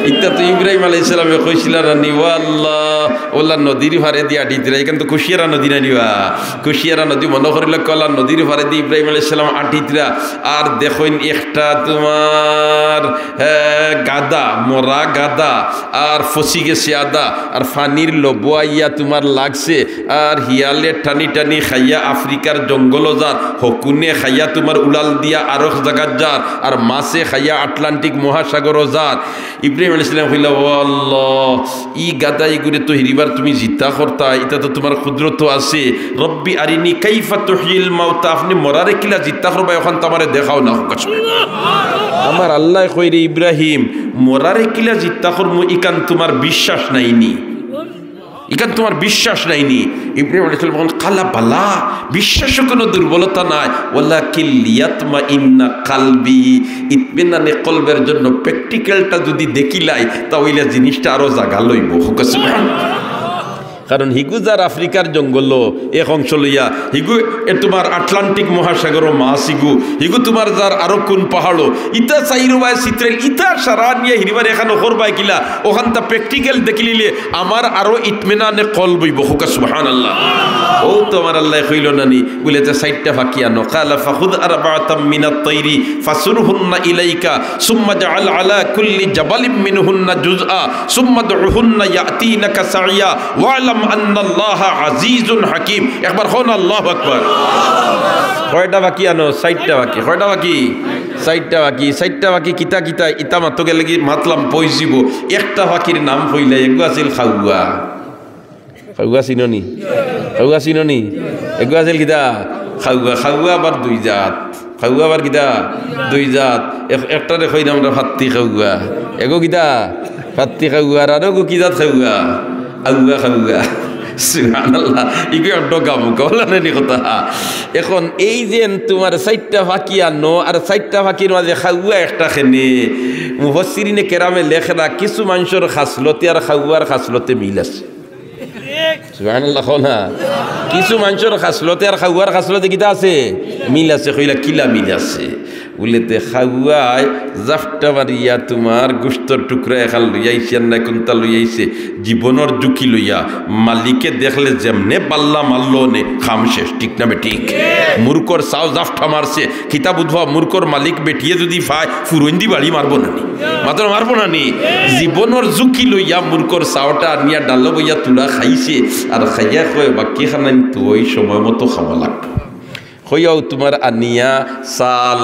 ইত্যা তো ইব্রাহিম আলাইহিস সালামে কইছিলা রানি ও আল্লাহ ওলা নদীর ফারে দিয়া আটিতরা এখান তো কুশিয়ারা নদী না নিবা কুশিয়ারা নদী মনে করিল কলা নদীর ফারে দিয়ে ইব্রাহিম আলাইহিস সালাম আটিতরা আর দেখুন একটা তোমার গাদা মরা গাদা আর ফসি গেছে আদা আর ফানির লবুয়াইয়া তোমার লাগছে আর হিয়ালে টানি টানি খাইয়া আফ্রিকার জঙ্গল যার হকুনে খাইয়া তোমার উলাল দিয়া আরো জায়গার যার আর মাছে খাইয়া আটলান্টিক মহাসাগর যার ইব্রাহিম আলাইহিস সালাম কইলা ও আল্লাহ ই গাদা ইগুরে তো হিরিবার তুমি জিতা করতা এটা তো তোমার কুদরত আছে রব্বি আরিনি কাইফা তুহিল মাউত আপনি মরারে কিলা জিতা করবা এখন তোমারে দেখাও না আমার আল্লাহ কইরে ইব্রাহিম মরারে কিলা জিতা করমু ইকান তোমার বিশ্বাস নাইনি ইকান তোমার বিশ্বাস নাইনি ইব্রাহিম আলাইহিস সালাম বলেন কালা বালা বিশ্বাসে কোনো দুর্বলতা নাই ওয়ালাকিল ইয়াতমাইন্না কলবি ইতমিনানে কলবের জন্য প্র্যাকটিক্যালটা যদি দেখিলাই তাহলে জিনিসটা আরো জাগা লইব সুবহানাল্লাহ কারণ হিগু যার আফ্রিকার জঙ্গল এক অংশ লইয়া হিগু তোমার আটলান্টিক মহাসাগর মাছ হিগু তোমার যার আরো কোন পাহাড়ো ইতা চাইরবাই চিত্রেল ইতা সারা নিয়ে হিরিবার এখানে করবাই কিলা ওখান তা প্র্যাকটিক্যাল দেখিলে আমার আরো ইতমিনানে কল বইব হুকা সুবহানাল্লাহ ও তোমার আল্লাহ কইল নানি বলে যে সাইটটা ফাঁকি আনো কালা ফাখুদ আরবাতাম মিনাত তাইরি ফাসুরহুন্না ইলাইকা সুম্মা জাআল আলা কুল্লি জাবালিম মিনহুন্না জুজআ সুম্মা দুহুন্না ইয়াতিনাকা সাইয়া ওয়ালাম আন্নাল্লাহা আজিজুন হাকিম একবার হন আল্লাহু আকবার কয়টা বাকি আনো সাইটটা বাকি কয়টা বাকি সাইটটা বাকি কিতা কিতা ইতা মাত্র গেলে কি মাতলাম পয়সিব একটা বাকির নাম কইলে এগু আছিল খাউয়া খাউয়া চিননি এগু আছিল কিতা খাউয়া আবার দুই জাত খাউয়া আবার কিতা দুই জাত একটারে কই আমরা ফাত্তি খাউয়া এগো কিতা ফাত্তি খাউয়া আর আরো কি জাত খাউয়া আগুয়া খাউয়া সুবহানাল্লাহ ইগো ডগাম কলানি কথা এখন এই যে তোমার সাইটটা ফাঁকি আনো আর সাইটটা ফাঁকির মাঝে খাউয়া একটা খেনে মুফাসসিরিনে কেরামে লেখরা কিছু মানুষের খাসলতে আর খাউয়ার খাসলতে মিল আছে সুবহানাল্লাহ না কিছু মানুষের খাসলতে আর খাউয়ার খাসলতে কিতা আছে মিল আছে কইলা কিলা মিল আছে বলেতে খাওয়ায় জাফটা মারিয়া তোমার গোস্তর টুকরা এখান লইয়াইছে না কোনটা লইয়াইছে জীবনের ঝুঁকি লইয়া মালিকে দেখলে যেমনে পাল্লা মারলো নে খাম শেষ ঠিক না বেঠিক মূর্খর সাও জাফটা মারছে কিতাব উদ্ভব মূর্খর মালিক বেটিয়ে যদি ফায় ফুরন্দি বাড়ি মারবো না নি মাত্র মারবো না নি জীবনের ঝুঁকি লইয়া মূর্খর সাওটা আনিয়া ডাল বইয়া তুলা খাইছে আর খাইয়া কয় বাকি খানান তো ওই সময় মতো খাওয়া লাগবে হইয়াও তোমার আনিয়া সাল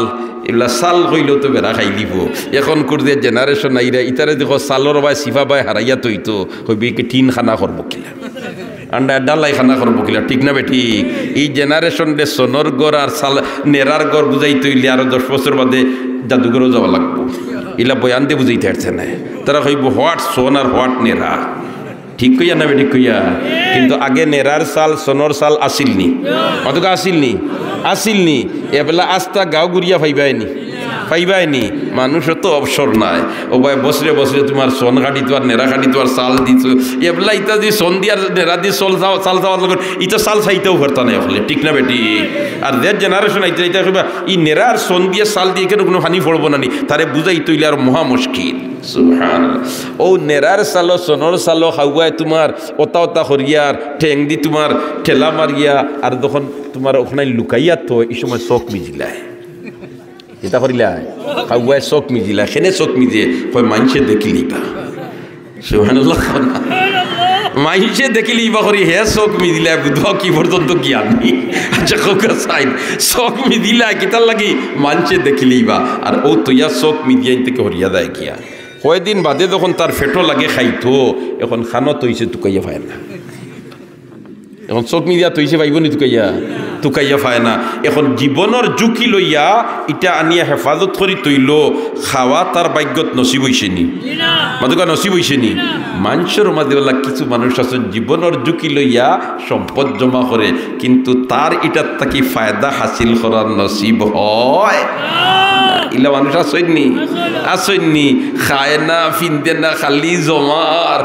এগুলা সাল কইলেও তো বেড়া খাই দিব এখন করতে জেনারেশন আইরা ইতারে দেখো সালর বাই সিফা বাই হারাইয়া তৈতো হইবে কি টিন খানা করবো কিলা আন্ডা ডালাই খানা করবো কিলা ঠিক না বেঠিক এই জেনারেশন দে সোনর গড় আর সাল নেরার গড় বুঝাই তৈলি আরো 10 বছর বাদে জাদুঘরও যাওয়া লাগবো এলা বয়ানতে বুঝাইতে পারছে না তারা কইব হোয়াট সোন আর হোয়াট নেরা ঠিক কইয়া না বেঠিক কইয়া কিন্তু আগে নেরার সাল সোনর সাল আসিলনি অতকা আসিলনি এবেলা আস্তা গাঁও ঘুরিয়া ফাইবাইনি মানুষের তো অবসর নাই ও ভাই বসরে তোমার সোন কাটি তো আর নেড়া কাটি তো আর চাল দিত এবেলা ইতা দিয়ে সোন দিয়ার নেড়া দিয়ে চাল যাওয়ার লগত ইটা চাল চাইতেও ভরতা নাই হলে ঠিক না বেটি আর দেড় জেনারেশন আইতে ইটা কইবা ই নেড়া আর সোন দিয়ে চাল দিয়ে কেন কোনো হানি পড়বো না নি তারে বুঝাই তৈলে আর মহা মুশকিল সুবহানাল্লাহ ও নেড়ার চালো সোনর চালো খাওয়ায় তোমার ওতা হরিয়ার ঠেং দি তোমার ঠেলা মারিয়া আর যখন তোমার ওখানে লুকাইয়া তো এই সময় চোখ মিজিলায় এটা করিলাই খাওয়ায় চোখ মিজিলা সেনে চোখ মিজে কয় মানুষে দেখিলিবা সুবহানাল্লাহ মানুষে দেখিলিবা করি হে চোখ মিদিলা বুধবা কি পর্যন্ত জ্ঞান নি আচ্ছা কোকা সাইড চোখ মিদিলা কিতার লাগি মানুষে দেখিলিবা আর ও তৈয়া চোখ মিদিয়াইন থেকে হরিয়া দেয় গিয়া কয়দিন বাদে যখন তার ফেটো লাগে খাইতো এখন খানত হইছে তুকাইয়া পায় না এখন চোখ মিদিয়া তৈছে পাইব নি তুকাইয়া পায় না এখন জীবনের ঝুঁকি লইয়া ইটা আনিয়া হেফাজত করি তৈল খাওয়া তার ভাগ্যত নসিব হইছে নি মাদুকা নসিব হইছে নি মানুষের মাঝে কিছু মানুষ আছে জীবনের ঝুঁকি লইয়া সম্পদ জমা করে কিন্তু তার এটার তাকি ফায়দা হাসিল করার নসিব হয় ইলা মানুষ আসইনি খায় না ফিনতে না খালি জমার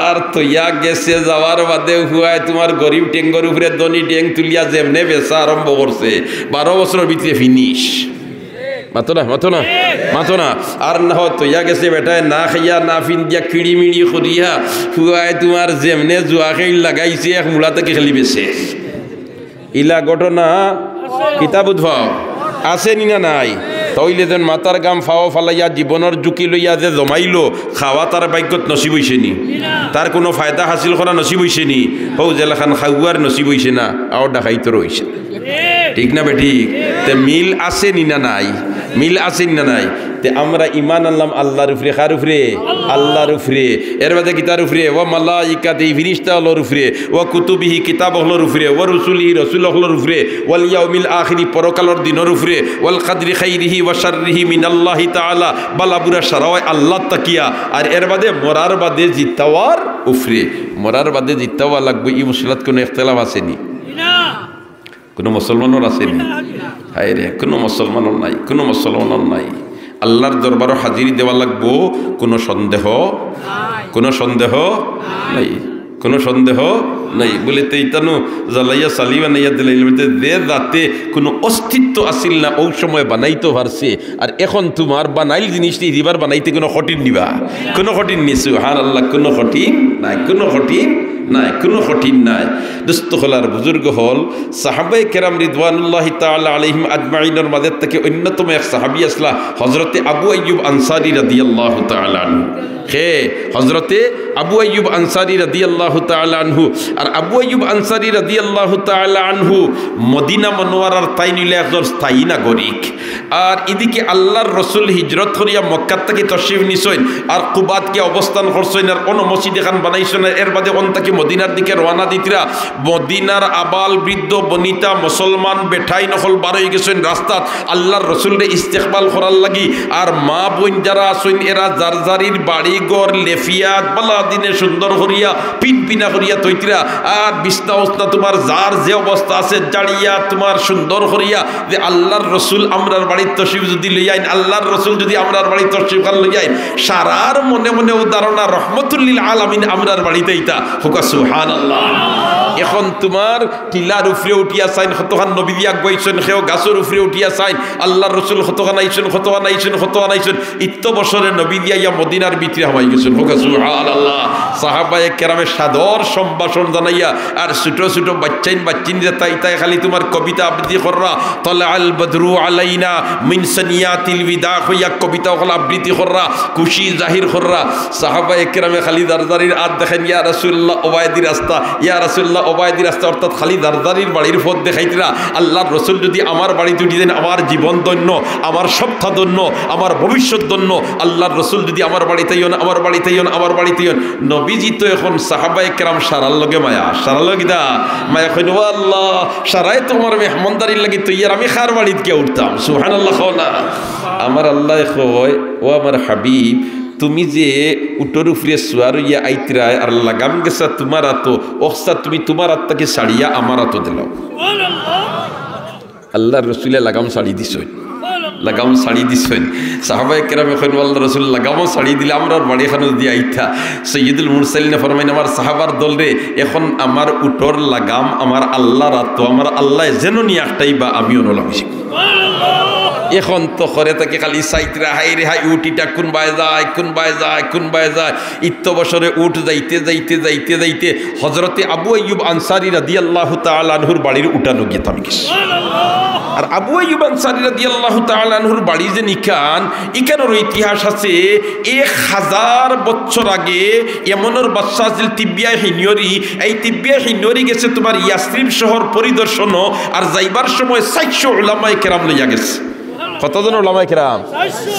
আর তৈয়া গেছে যাওয়ার বাদে হুয়ায় তোমার গরিব টেঙ্গর উপরে ধনী টেং তুলিয়া যেমনে বেচা আরম্ভ করছে 12 বছরের ভিতরে ফিনিশ মাতো না মাতো না মাতো না। আর না হতো ইয়া গেছে বেটায় না খাইয়া না ফিন দিয়া কিড়ি মিড়ি করিয়া হুয়ায় তোমার যেমনে জুয়া খেল লাগাইছে এক মূলা থেকে খেলি বেছে। ইলা ঘটনা কিতাব উদ্ভব আছে নি না নাই? তইলে যেন মাতার গাম ফাও ফালাইয়া জীবনের ঝুঁকি লইয়া যে জমাইলো খাওয়া তার ভাগ্যত নসিব হইছে নি? তার কোনো ফায়দা হাসিল করা নসিব হইছে নি? হৌ জেলাখান খাওয়ার নসিব হইছে না, আর ডাকাইতর হইছে। ঠিক না বে ঠিক? তে মিল আছে নি না নাই? মিল আছে নি না নাই? তে আমরা ইমান আনলাম আল্লাহর উপরে। কার উপরে? আল্লাহর উপরে। এর বাদে কিতার উপরে? ও মালাইকাতি ফিরিস্তা হলোর উপরে, ও কুতুবিহি কিতাব হলোর উপরে, ও রসুলিহি রসুল হলোর উপরে, ওয়াল ইয়াউমিল আখিরি পরকালর দিনের উপরে, ওয়াল কাদরি খাইরিহি ওয়া শাররিহি মিনাল্লাহি তাআলা বালা বুরা সারাওয়াই আল্লাহ তাকিয়া। আর এর বাদে মরার বাদে জিত্তাওয়ার উপরে। মরার বাদে জিত্তাওয়া লাগবে, এই মশলাত কোনো ইখতিলাফ আসেনি? কোনো মুসলমানের আসেনি? হায় রে, কোনো মুসলমানের নাই, কোনো মুসলমানের নাই। আল্লাহর দরবারও হাজিরি দেওয়া লাগবো, কোনো সন্দেহ কোনো সন্দেহ নাই, কোনো সন্দেহ নাই। বলে তো ইতানো জ্বালাইয়া চালিবা নাইয়া দিলাইলে যে রাতে কোনো অস্তিত্ব আসিল না ওই সময় বানাইতে পারছে। আর এখন তোমার বানাইল জিনিসটি দিবার বানাইতে কোনো কঠিন নিবা? কোনো কঠিন নিছু। হার আল্লাহ, কোনো কঠিন নাই, কোনো কঠিন নাই, কোনো কঠিন নাই। দুস্থ হলার বুজুর্গ হল সাহাবায়ে কেরাম রিদওয়ানুল্লাহি তাআলা আলাইহিম আজমাইনের মাঝে থেকে অন্যতম এক সাহাবী আসলা হযরতে আবু আইয়ুব আনসারী রাদিয়াল্লাহু তাআলা আনহু। হে হযরতে আবু আইয়ুব আনসারী রাদিয়াল্লাহু তাআলা আনহু। আর আবু আইয়ুব আনসারী রাদিয়াল্লাহু তাআলা আনহু মদিনা মনোয়ারার তাই নিলে একজন স্থায়ী নাগরিক। আর এদিকে আল্লাহর রসুল হিজরত করিয়া মক্কার থেকে তশরিফ নিছেন আর কুবাতকে অবস্থান করছেন আর অন্য মসজিদ এখান বানাইছেন। এর বাদে অন তাকে মদিনার দিকে রওনা দিতরা। মদিনার আবাল বৃদ্ধ বনিতা মুসলমান বেঠাই নকল বার হয়ে গেছেন রাস্তাত আল্লাহর রসুলরে ইস্তেকবাল করার লাগি। আর মা বোন যারা আছেন এরা যার যারির বাড়ি ঘর লেফিয়াত বালা দিনে সুন্দর করিয়া পিনপিনা করিয়া তৈতরা। আর বিছনা উছনা তোমার যার যে অবস্থা আছে জাড়িয়া তোমার সুন্দর করিয়া যে আল্লাহর রসুল আমরার বাড়ির তশরিফ যদি লইয়াইন, আল্লাহর রসুল যদি আমরার বাড়ির তশরিফ খান লইয়াইন, সারার মনে মনে উদাহরণা রহমতুল্লিল আলামিন আমরার বাড়িতে ইতা হুকা সুবহানাল্লাহ। এখন তোমার টিলার উপরে উঠিয়া চাইন কতখান নবী দিয়া গইছেন, সেও গাছের উপরে উঠিয়া চাইন আল্লাহর রসুল কতখান আইছেন কতখান আইছেন কতখান আইছেন। ইত্য বছরের নবী দিয়া ইয়া মদিনার ভিতরে হামাই গেছেন হুকা সুবহানাল্লাহ। সাহাবায়ে কেরামের সাদর সম্ভাষণ জানাইয়া আর ছোট ছোট বাচ্চাইন যে তাই তাই খালি তোমার কবিতা আবৃত্তি কররা। তলা আল বদরু আলাইনা মিন সানিয়াতিল বিদা হইয়া কবিতা ওখানে আবৃত্তি কররা, খুশি জাহির কররা। সাহাবায়ে কেরামে খালি দারদারির আদ দেখেন, ইয়া রাসূলুল্লাহ ওবায়দি রাস্তা, ইয়া রাসূলুল্লাহ ওবায়দি রাস্তা, অর্থাৎ খালি দারদারির বাড়ির পথ দেখাইতরা। আল্লাহর রসুল যদি আমার বাড়িতে উঠি দেন আমার জীবন ধন্য, আমার সপ্তাহ ধন্য, আমার ভবিষ্যৎ ধন্য। আল্লাহর রসুল যদি আমার বাড়িতে ইয়ন, আমার বাড়িতে ইয়ন, আমার বাড়িতে ইয়ন। নবীজি তো এখন সাহাবায়ে কেরাম সারার লগে মায়া, সারার লগে দা মায়া কইন ও আল্লাহ সারাই তোমার মেহমানদারির লাগি তো ইয়ার আমি খার বাড়িতে কে উঠতাম। সুবহানাল্লাহ খাও না। আমার আল্লাহ কয় ও আমার হাবিব তুমি যে উটোর উপরে সোয়ার ইয়া আইতরায় আর লাগাম গেছা তোমার আতো অক্সা তুমি তোমার আত্মাকে ছাড়িয়া আমার আতো দিলাও। আল্লাহর রসুলে লাগাম ছাড়ি দিছেন, লাগাম ছাড়ি দিছেন। সাহাবায়ে কেরামে কইন আল্লাহর রাসূল লাগামও ছাড়ি দিলে আমরা বাড়ি খানো দিয়ে আইতা। সৈয়দুল মুরসালিন ফরমাইন আমার সাহাবার দল রে এখন আমার উটোর লাগাম আমার আল্লাহর আতো আমার আল্লাহ যেন নিয়ে একটাই বা আমিও নলামিছি। এখন তো করে তাকে খালি সাইতরা হাই রে হাই উটিটা কোন বায় যায় কোন বায় যায় কোন বায় যায়। ইত্য বছরে উঠ যাইতে যাইতে যাইতে যাইতে হযরতে আবু আইয়ুব আনসারী রাদিয়াল্লাহু তাআলা আনহুর বাড়ির উঠানো গিয়ে গেছে। আর আবু আইয়ুব আনসারী রাদিয়াল্লাহু তাআলা আনহুর বাড়ি যে নিকান ইকানোর ইতিহাস আছে 1000 বছর আগে ইয়ামনের বাদশা ছিল তিব্বিয়া হিনিয়রি। এই তিব্বিয়া হিনিয়রি গেছে তোমার ইয়াসরিব শহর পরিদর্শন আর যাইবার সময় 400 উলামায়ে কেরাম লইয়া গেছে। কতজন উলামায়ে কেরাম?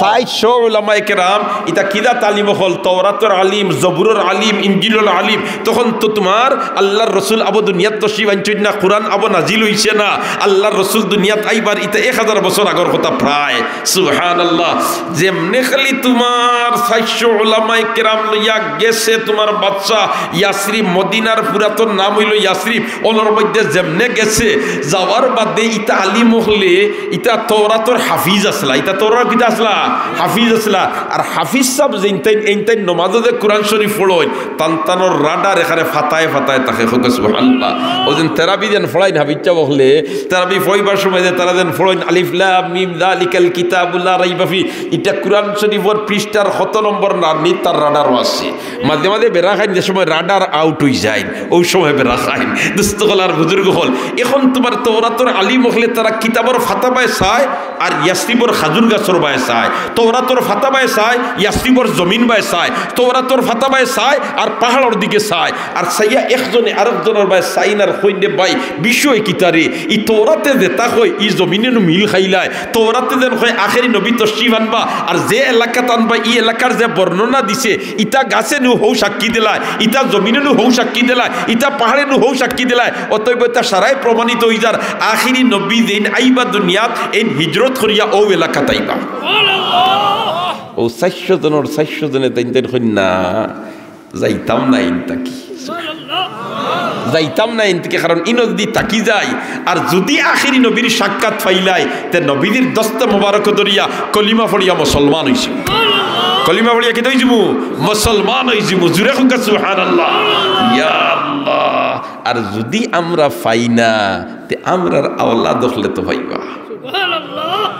400 উলামায়ে কেরাম। এটা কিদা তালিম হল তাওরাতের আলিম, জবুরের আলিম, ইনজিলের আলিম। তখন তো তোমার আল্লাহর রসুল আবু দুনিয়াত তশরিফ আনছেন না, কোরআন আবু নাজিল হইছে না। আল্লাহর রসুল দুনিয়াত আইবার এটা 1000 বছর আগর কথা প্রায়। সুবহানাল্লাহ। যেমনে খালি তোমার 400 উলামায়ে কেরাম লইয়া গেছে তোমার বাদশা ইয়াসরিব, মদিনার পুরাতন নাম হইল ইয়াসরিব। ওনার মধ্যে যেমনে গেছে যাওয়ার বাদে ইটা আলিম হলে ইটা তাওরাতের হাফিজ হাফিজ আসলা, এটা তোরা কিতা আসলা, হাফিজ আসলা। আর হাফিজ সাহেব যেইন নমাজে কোরআন শরীফ পড়োয় তানতানোর রাডার এখানে ফাতায় ফাতায় তাকে সুবহানাল্লাহ। ও যেন তেরাবি যেন ফড়াইন হাফিজা বললে তেরাবি ফড়াইবার সময় যে তারা যেন ফড়াইন আলিফ লাম মিম যালিকাল কিতাবুল লা রাইবা ফি, এটা কোরআন শরীফের পৃষ্ঠার কত নম্বর নানি তার রাডারও আছে। মাঝে মাঝে বেড়া খাইন, যে সময় রাডার আউট হয়ে যায় ওই সময় বেড়া খাইন। দুস্থকলার বুজুর্গ হল এখন তোমার তওরাতর আলিম হলে তারা কিতাবর ফাতাবায় চায় আর ইয়াসরিবর খাজুর গাছর বায় চায়, তওরাতর ফাতাবায় চায় ইয়াসরিবর জমিন বায় চায়, তওরাতর ফাতাবায় চায় আর পাহাড়ের দিকে চায়। আর চাইয়া একজনে আরেকজনের বায় চাইনার কইনে বাই বিষয় কিতারে ই তওরাতে যেটা কয় ই জমিনেন মিল খাইলায়, তওরাতে যেন কয় আখেরি নবী তশরিফ আনবা আর যে এলাকাত আনবা ই এলাকার যে বর্ণনা দিছে ইটা গাছে নু হৌ সাক্ষী দিলায়, ইটা জমিনে নু হৌ সাক্ষী দিলায়, ইটা পাহাড়ে নু হৌ সাক্ষী দিলায়। অতএব তা সারাই প্রমাণিত হই যার আখিরি নবী যেন আইবা দুনিয়াত এই হিজরত করিয়া ও এলাকাত আইবা। ও 400 জনের 400 জনে তাইন কন্যা যাইতাম না ইনটা কি যাইতাম না ইনকে, কারণ ইনো যদি তাকি যায় আর যদি আখিরি নবীর সাক্ষাৎ পাইলাই তে নবীদের দস্তে মোবারক ধরিয়া কলিমা পড়িয়া মুসলমান হইছে, কলিমা পড়িয়া কি হইছিমু মুসলমান হইছিমু। জুরে খুকা সুবহানাল্লাহ ইয়া আল্লাহ। আর যদি আমরা পাই না তে আমরার আওলাদ হলে তো পাইবা,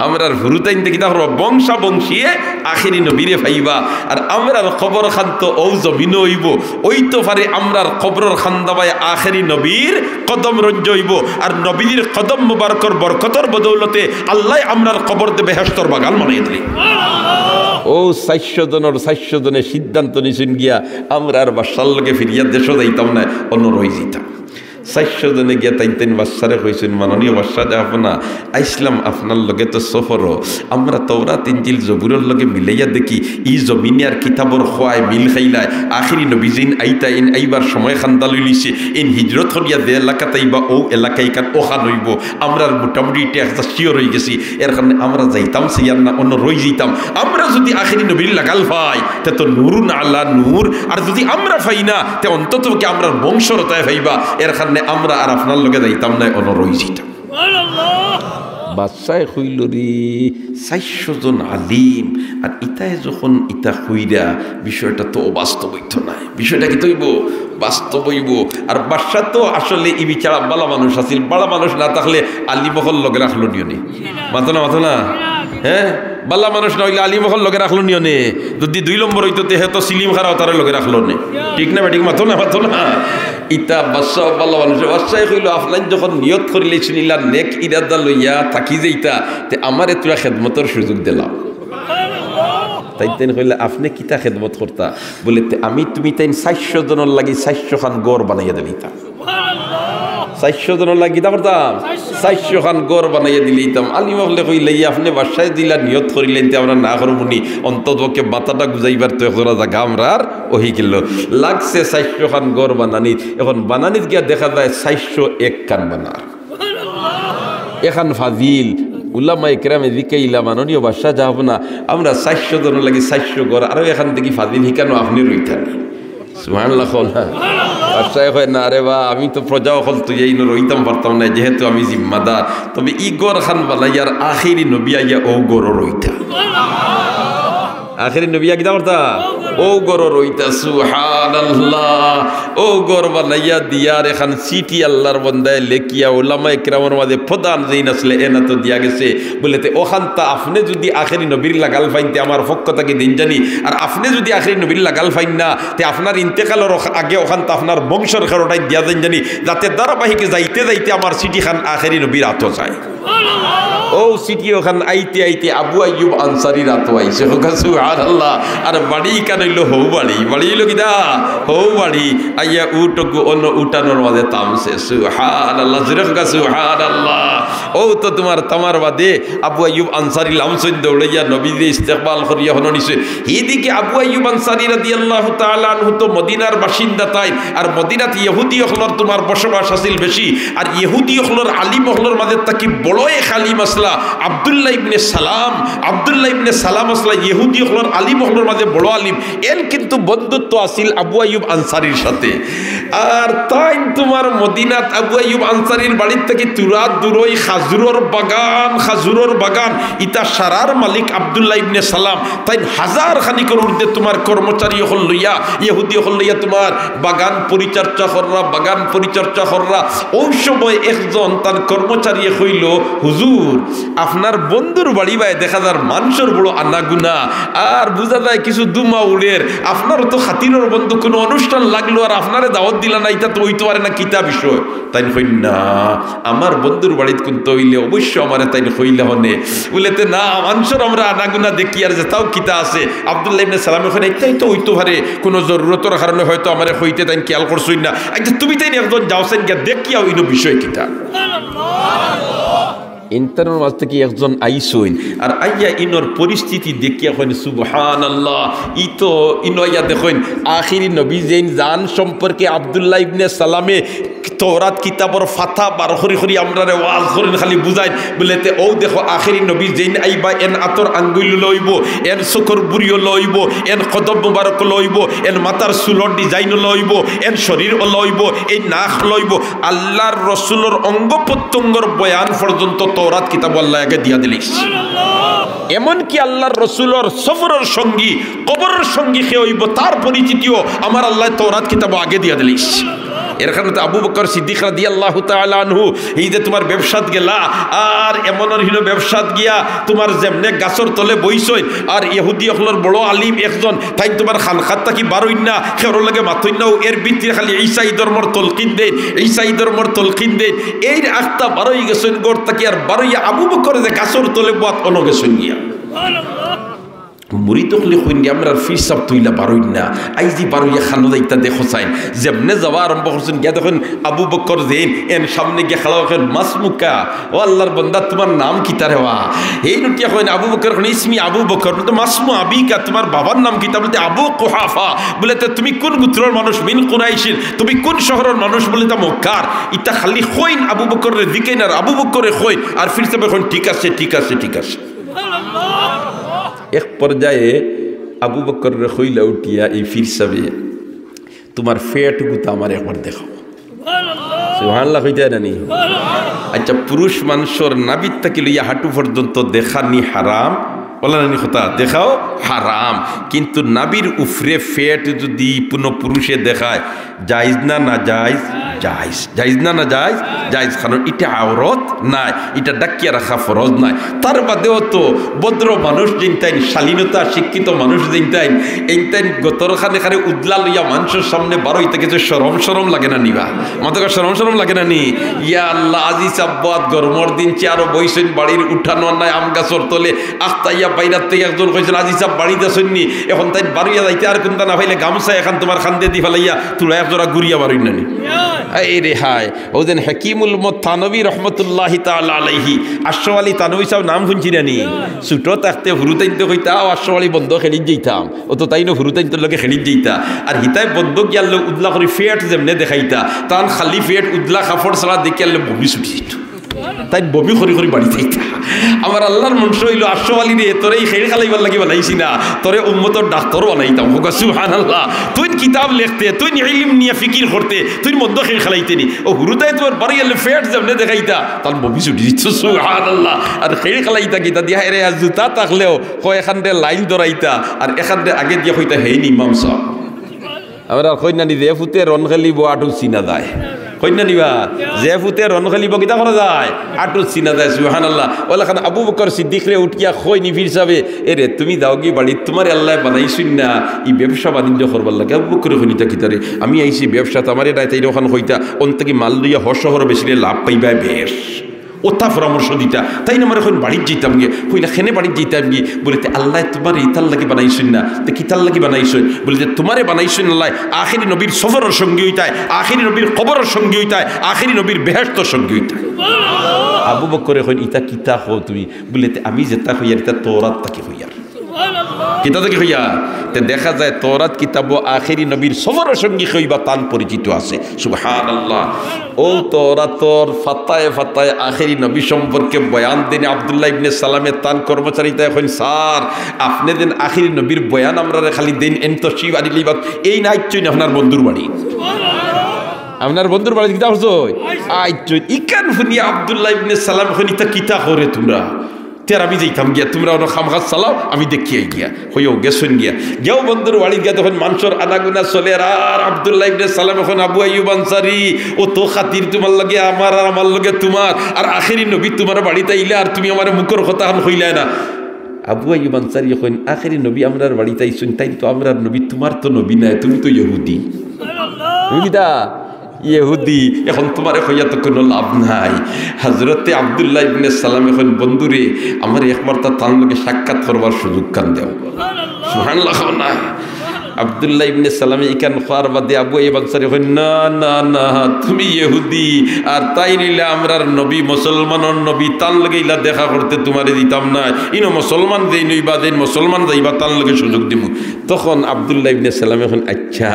আমরার হুরুতাইন থেকে দেখো বংশা বংশিয়ে আখিরি নবীরে ভাইবা। আর আমরার কবর খান্ত ও জমিন হইব ওই তো পারে আমরার কবরের খান্দাবায় আখিরি নবীর কদম রঞ্জ হইব। আর নবীর কদম মুবারকর বরকতর বদৌলতে আল্লাহ আমরার কবর দে বেহেশতর বাগান বানাই দিলেন। ও 400 জনের 400 জনে সিদ্ধান্ত নিছেন গিয়া আমরা আর বাসার লগে ফিরিয়া দেশ যাইতাম না, অন্য রই যেতাম। 400 জনে গিয়া তাইন বাচ্চারে কইছেন মাননীয় বাচ্চা যে আপনা আইসলাম আপনার লগে তো সফরও, আমরা তওরাত ইনজিল জবুরের লগে মিলাইয়া দেখি ই জমিনে আর কিতাবর খোয়ায় মিল খাইলায়। আখিরি নবী যেন আইতা ইন আইবার সময় খান্দা লই লিছে ইন হিজরত করিয়া যে এলাকাতে আইবা ও এলাকায় কান ওখান হইব। আমরা মোটামুটি এটা একটা শিওর হয়ে গেছি, এর কারণে আমরা যাইতাম সিয়ার না অন্য রই যেতাম। আমরা যদি আখিরি নবীর লাগাল পাই তে তো নূরুন আল্লাহ নূর, আর যদি আমরা পাই না তে অন্তত কি আমরা বংশরতায় পাইবা। এর কারণে আমরা আর আপনার লগে যাইতাম না অন্য রই যেতাম। বাদশায় হইল রে 400 জন আলিম, আর ইতায় যখন ইতা হইরা বিষয়টা তো অবাস্তব হইত না, বিষয়টা কি তৈব বাস্তব হইব। আর বাদশা তো আসলে ই বিচারা বালা মানুষ আছিল, বালা মানুষ না থাকলে আলিমহল লগে রাখলো নিয়নে মাথো না হ্যাঁ, বালা মানুষ না হইলে আলিমহল লগে রাখলো নিয়নে। যদি 2 নম্বর হইতো তে হেতো সিলিম খারাও তার লগে রাখলো নে, ঠিক না ঠিক মাথো না ইতা বাদশা বালা মানুষ। বাদশায় কইল আপনার যখন নিয়ত করিলেছেন ইলা নেক ইরাদা লইয়া থাকি যাইতা তে আমার তোরা খেদমতর সুযোগ দিলাম। তাইতেন কইলে আপনি কিতা খেদমত করতা বলে আমি তুমি তাইন 400 জনের লাগি 400 খান গড় বানাইয়া দিলিতাম, 400 জনের লাগি তা করতাম 400 খান গড় বানাইয়া দিলিতাম। আলিম হলে কইলে আপনি বাসায় দিলা নিয়ত করিলেন তে আমরা না করবনি, অন্ততকে মাথাটা গুজাইবার তো করা জায়গা আমরা আর ওহি গেল লাগছে 400 খান গড় বানানিত। এখন বানানিত গিয়া দেখা যায় 401 খান বানার এখান ফাজিল উলামা ইকরামে দিকাইলা মাননীয় বাদশা যাব না আমরা 400 জনের লাগি 400 গড় আরো এখান থেকে ফাজিল হিকানো আপনি রইতানি। সুবহানাল্লাহ না বাদশাহ কয় না রে বা আমি তো প্রজা হল তুই এই রইতাম পারতাম না, যেহেতু আমি জিম্মাদার। তবে ই গড় খান বালাইয়ার আখিরি নবী আইয়া ও গড় রইতা, আখিরি নবী কিতা করতা ও গড় রইতা। সুবহানাল্লাহ। ও গড় বানাইয়া দিয়ার এখান সিটি আল্লাহর বন্দায় লেখিয়া উলামা ইকরামের মাঝে প্রধান যেই আসলে এনা তো দিয়া গেছে বলেতে ওখানটা আপনি যদি আখিরি নবীর লাগাল ফাইনতে আমার পক্ষ থেকে দিন জানি, আর আপনি যদি আখিরি নবীর লাগাল ফাইন না তে আপনার ইন্তেকালের আগে ওখানটা আপনার বংশের খেরোটাই দিয়া দেন জানি, যাতে ধারাবাহিকে যাইতে যাইতে আমার সিটি খান আখিরি নবীর আতো যায়। ও সিটি ওখান আইতে আইতে আবু আইয়ুব আনসারী রাতো আইছে সুবহানাল্লাহ। আর বাড়ি কানইল হৌ বাড়ি, বাড়ি হইল কিনা হৌ বাড়ি আইয়া উটকু অন্য উঠানোর মাঝে তামছে। সুবহানাল্লাহ জুরে সুবহানাল্লাহ। ও তো তোমার তামার বাদে আবু আইয়ুব আনসারী লামসইন দৌড়াইয়া নবীদের ইস্তেকবাল করিয়া হন নিছে। এইদিকে আবু আইয়ুব আনসারী রাদিয়াল্লাহু তাআলা আনহু তো মদিনার বাসিন্দা তাই, আর মদিনাতে ইহুদি হলর তোমার বসবাস আছিল বেশি। আর ইহুদি হলর আলিম হলর মাঝে তাকি বড়ই খালি মাসলা আব্দুল্লাহ ইবনে সালাম, আব্দুল্লাহ ইবনে সালাম আসলা ইহুদি হলর আলিম হলর মাঝে বড় আলিম। এর কিন্তু বন্ধুত্ব আছিল আবু আইয়ুব আনসারীর সাথে। আর তাই তোমার মদিনাত আবু আইয়ুব আনসারীর বাড়ির থেকে তুরা দূরই খাজুরর বাগান ইতা সারার মালিক আব্দুল্লাহ ইবনে সালাম তাই হাজার খানিকের ঊর্ধ্বে তোমার কর্মচারী হল লইয়া ইহুদি হল লইয়া তোমার বাগান পরিচর্যা কররা ওই সময় একজন তার কর্মচারী হইল, হুজুর আপনার বন্ধুর বাড়ি বাই দেখা যার মানুষের বড় আনাগুনা আর বুঝা যায় কিছু দুমা উড়ের, আপনারও তো খাতিরের বন্ধু কোনো অনুষ্ঠান লাগলো আর আপনারে দাওয়াত দিলা না, এটা তো হইতে পারে না, কিতা বিষয়? তাই হই না আমার বন্ধুর বাড়িতে কিন্তু হইলে অবশ্য আমার তাই হইলে হনে বলেতে না মানুষের আমরা আনাগুনা দেখি আর যে তাও কিতা আছে। আব্দুল্লাহ ইবনে সালাম ওখানে এটাই তো হইতে পারে কোনো জরুরতের কারণে হয়তো আমার হইতে তাই খেয়াল করছই না, আচ্ছা তুমি তাই একজন যাওছেন গিয়া দেখিয়া হইল বিষয় কিতা। ইন্টারনেট মাঝ থেকে একজন আইসইন আর আইয়া ইনোর পরিস্থিতি দেখিয়া কইন সুবহানাল্লাহ, ই তো ইনয়া দেখেন আখিরি নবী যেন জান সম্পর্কে আব্দুল্লাহ ইবনে সালামে তওরাত কিতাবর ফাতা বার করি আমরা ওয়াজ করেন খালি বুঝাই বলেতে ও দেখো আখিরি নবী যেন আইবা এন আতর আঙ্গুল লইব, এন চকুর বুড়িও লইব, এন কদম মুবারক লইব, এন মাথার চুলর ডিজাইন লইব, এন শরীর লইব, এই নাক লইব, আল্লাহর রসুলের অঙ্গ প্রত্যঙ্গর বয়ান পর্যন্ত তওরাত কিতাব আল্লাহ আগে দিয়া দিলিস। এমনকি আল্লাহর রসুলের সফরের সঙ্গী কবরের সঙ্গী কে হইব তার পরিচিতিও আমার আল্লাহ তওরাত কিতাব আগে দিয়া দিলিস। এর কারণে আবু বকর সিদ্দিক রাদিয়াল্লাহু তাআলা আনহু এই যে তোমার ব্যবসাত গেলা আর এমনের হইল ব্যবসাত গিয়া তোমার যেমনে গাছর তলে বইছই আর ইহুদি হলর বড় আলিম একজন তাই তোমার খানখাত থাকি বারইন না খের লাগে মাথইন না, এর ভিতরে খালি ঈসাই ধর্মর তলকিন দেন এই আখতা বারই গেছেন গোর থাকি আর বারইয়া আবু বকর যে গাছর তলে বাত অন গেছেন গিয়া মুড়ি তখলি হইন গিয়া আমরা ফির সাপ তুইলা বারইন না আইজি বারইয়া খানো দাইতা দেখো চাইন যেমনে যাওয়া আরম্ভ করছেন গিয়া দেখেন আবু বকর যেন এন সামনে গিয়া খালা দেখেন মাসমুকা, ও আল্লাহর বান্দা তোমার নাম কিতা রে ওয়া? এই নুটিয়া কইন আবু বকর কইন ইসমি আবু বকর, বলতে মাসমু আবিকা তোমার বাবার নাম কিতা? বলতে আবু কুহাফা। বলতে তুমি কোন গোত্রের মানুষ? মিন কুরাইশিন। তুমি কোন শহরের মানুষ? বলতে মক্কার। ইতা খালি কইন আবু বকরের দিকে না আবু বকরে কইন আর ফির সাবে কইন ঠিক আছে সুবহানাল্লাহ। এক পর্যায়ে আবু বকর হইলা উঠিয়া এই ফির সাবে তোমার ফেটুকু তো আমার একবার দেখাও। সুবহানাল্লাহ কইতে জানি? আচ্ছা পুরুষ মানুষের নাভির থেকে লইয়া হাঁটু পর্যন্ত দেখানি হারাম, বলা নানি কথা দেখাও হারাম, কিন্তু নাভির উফরে ফেট যদি কোনো পুরুষে দেখায় জায়েজ না না জায়েজ? জায়েজ না না জায়েজ, কারণ এটা আওরত নাই, এটা ডাকিয়া রাখা ফরজ নাই। তার বাদেও তো ভদ্র মানুষ যেনটাইন শালীনতা শিক্ষিত মানুষ যেনটাইন এইটাইন গতরখানে খানে উদলা লইয়া মানুষের সামনে বারোই থেকে যে সরম লাগে না নিবা? আমাদের সরম লাগে না নি? ইয়া আল্লাহ আজি চাব্বাত গরমর দিন চেয়ারও বইছেন বাড়ির উঠানো নাই আম গাছর তলে আখতাইয়া বাইরার থেকে একজন কইছেন আজি চাপ বাড়িতে আসেননি, এখন তাই বাড়িয়া যাইতে আর কোনটা না পাইলে গামছা এখন তোমার খান্দে দি ফেলাইয়া তুলা একজোড়া গুড়িয়া বাড়ি নানি। এই রে হায় ওদের হাকিমুল উম্মত থানবী রহমতুল্লাহি তাআলা আলাইহি আশরাফ আলী থানবী সাহেব নাম শুনছি নানি? ছোটো থাকতে হুরুতাইন তো কইতা আশরাফ আলী বন্ধ খেলিত যাইতাম, ও তো তাই না হুরুতাইন তোর লগে খেলিত যাইতা আর হিতাই বন্ধ গিয়ার লোক উদলা করে ফেট যেমনে দেখাইতা তান খালি ফেট উদলা কাপড় ছাড়া দেখিয়ার লোক বমি ছুটি যেত, তাই বমি করি বাড়ি যাইতা। আমার আল্লাহর মনুষ্য হইল আশরাফ আলী রে তোরে এই খেয়ে খালাইবার লাগি বানাইছি না, তোরে উম্মতর ডাক্তারও বানাইতাম। সুবহানাল্লাহ, তুই কিতাব লিখতে, তুই ইলম নিয়ে ফিকির করতে, তুই মধ্য খেয়ে খালাইতে নি, ও হুরুদাই তোমার বাড়ি এলে ফেট যেমনে দেখাইতা তার বমি ছুটি দিত। সুবহানাল্লাহ, আর খেয়ে খালাইতা কিতা দিয়া রে জুতা থাকলেও কয় এখান দিয়ে লাইন ধরাইতা আর এখান দিয়ে আগে দিয়া কইতা হেই নি ইমাম সাহেব আমরা কইনা নি যে ফুতে রন খেলিব আটু চিনা যায়, কইনা নিবা যে ফুতে রন খেলিব কিতা করা যায় আটু চিনা যায়। সুবহানাল্লাহ। ওলাখান আবু বকর সিদ্দিক রে উঠিয়া কই নি ফির সাবে এরে তুমি দাও কি বাড়ি তোমার আল্লাহ বানাইছুন না এই ব্যবসা বাণিজ্য করবার লাগে। আবু বকর কইতা কিতারে আমি আইছি ব্যবসা তোমারে নাই তাই ওখান কইতা অন থেকে মাল লইয়া হর বেশি লাভ পাইবা বেশ ওটা পরামর্শ দিতা। তাই না আমার এখন বাড়ির যেতাম গিয়ে কইলা খেনে বাড়ির যেতাম গিয়ে বলিতে আল্লাহ তোমার ইতার লাগি বানাইছেন না তো কিতার লাগি বানাইছেন বলিতে তোমারে বানাইছেন আল্লাহ আখিরি নবীর সফরের সঙ্গী হইতায়, আখিরি নবীর কবরের সঙ্গী হইতায়, আখিরি নবীর বেহেশতের সঙ্গী হইতায়। আবু বকর এখন ইতা কিতা হো তুমি বলিতে আমি যেটা হইয়ার ইতা তওরাত তাকে হইয়ার কিতা থেকে হইয়া তে দেখা যায় তওরাত কিতাব আখিরি নবীর সফরের সঙ্গী হইবা তান পরিচিত আছে। সুবহানাল্লাহ। ও তওরাতর ফাতায়ে আখিরি নবী সম্পর্কে বয়ান দেন আব্দুল্লাহ ইবনে সালামের তান কর্মচারীতা এখন স্যার আপনি দেন আখিরি নবীর বয়ান আমরা খালি দেন এন তো শিব আদিলিবাদ এই নাইচ্ছই না আপনার বন্ধুর বাড়ি। আপনার বন্ধুর বাড়ি কিতা করছো আইছো ইকান ফুনি আব্দুল্লাহ ইবনে সালাম খনি তা কিতা করে তোমরা তের আমি যাইতাম গিয়া তোমরা ওর খামখাজ চালাও আমি দেখিয়ে গিয়া হইও গেছুন গিয়া গেও বন্ধুর বাড়ি গিয়া তখন মানুষের আনাগুনা চলে আর আব্দুল্লাহ ইবনে সালাম এখন আবু আইয়ুব আনসারী ও তো খাতির তোমার লগে আমার আর আমার লগে তোমার আর আখেরি নবী তোমার বাড়িতে আইলে আর তুমি আমার মুখের কথা হইলাই না আবু আইয়ুব আনসারী এখন আখেরি নবী আমরার বাড়িতে আইছুন তাই তো আমরার নবী তোমার তো নবী নাই তুমি তো ইহুদি বুঝিদা ইহুদি এখন তোমার হইয়া তো কোনো লাভ নাই হযরতে আব্দুল্লাহ ইবনে সালাম এখন বন্ধুরে আমার একবার তার লগে সাক্ষাৎ করবার সুযোগ কান দেও সুবহানাল্লাহ না আব্দুল্লাহ ইবনে সালামে ইকান খার বাদে আবু আইয়ুব আনসারী কই না না না তুমি ইহুদি আর তাই নিলে আমরার নবী মুসলমানের নবী তার লগে ইলা দেখা করতে তোমারে দিতাম না ইনো মুসলমান দেই নইবা দেন মুসলমান যাইবা তার লগে সুযোগ দিমু তখন আব্দুল্লাহ ইবনে সালাম এখন আচ্ছা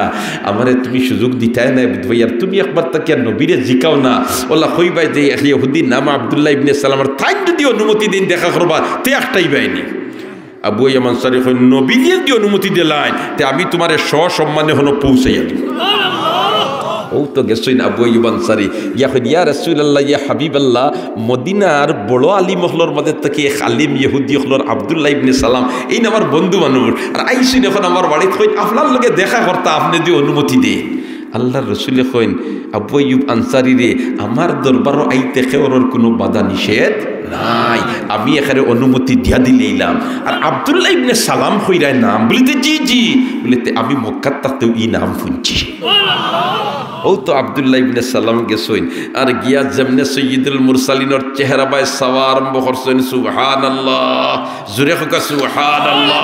আমারে তুমি সুযোগ দিতাই না ভাই আর তুমি একবার তাকে নবীরে জিকাও না ওলা কইবাই যে ইহুদি নাম আব্দুল্লাহ ইবনে সালামের তাই যদি অনুমতি দিন দেখা করবা তে একটাই বাইনি আবু আইয়ুব আনসারী কই নবী দিয়ে যদি অনুমতি দিলাই তে আমি তোমারে সসম্মানে হনো পৌঁছাইয়া দিব ও তো গেছইন আবু আইয়ুব আনসারী ইয়া কই ইয়া রাসূলুল্লাহ ইয়া হাবিবাল্লাহ মদিনার বড় আলিম হলর মধ্যে থেকে এক আলিম ইহুদি হলর আব্দুল্লাহ ইবনে সালাম এই আমার বন্ধু মানুষ আর আইসিন এখন আমার বাড়িতে কই আপনার লগে দেখা করতে আপনি যদি অনুমতি দেন আল্লাহর রাসূল কইন আবু আইয়ুব আনসারী রে আমার দরবারও আইতে খেওয়ার কোনো বাধা নিষেধ নাই আমি এখানে অনুমতি দিয়া দিলাম আর আব্দুল্লাহ ইবনে সালাম কইরায় নাম বলিতে জি জি বলিতে আমি মক্কার তাতেও ই নাম শুনছি ও তো আব্দুল্লাহ ইবনে সালাম গেছইন আর গিয়া যেমনে সৈয়দুল মুরসালিনের চেহারা বাই সাওয়া আরম্ভ করছেন সুবহানাল্লাহ জোরে হোকা সুবহানাল্লাহ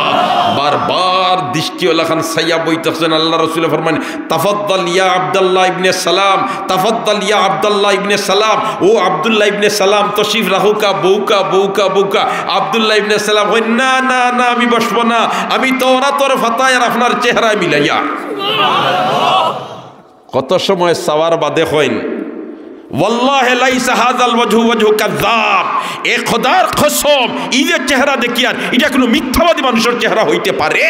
বারবার দৃষ্টি ওলাখান সাইয়া বইতেছেন আল্লাহ রাসূল ফরমান তাফাদ্দাল ইয়া আব্দুল্লাহ ইবনে সালাম তাফাদ্দাল ইয়া আব্দুল্লাহ ইবনে সালাম ও আব্দুল্লাহ ইবনে সালাম তশরিফ রাহুকা বউকা বউকা বউকা আব্দুল্লাহ ইবনে সালাম কই না না না আমি বসবো না আমি তাওরাতের ফাতায় আর আপনার চেহারা মিলাইয়া কত সময় সাওয়ার বাদে কইন ওয়াল্লাহি লাইসা হাযাল ওয়াজহু ওয়াজহু কাযাব এ খোদার কসম এই যে চেহারা দেখি আর এটা কোনো মিথ্যাবাদী মানুষের চেহারা হইতে পারে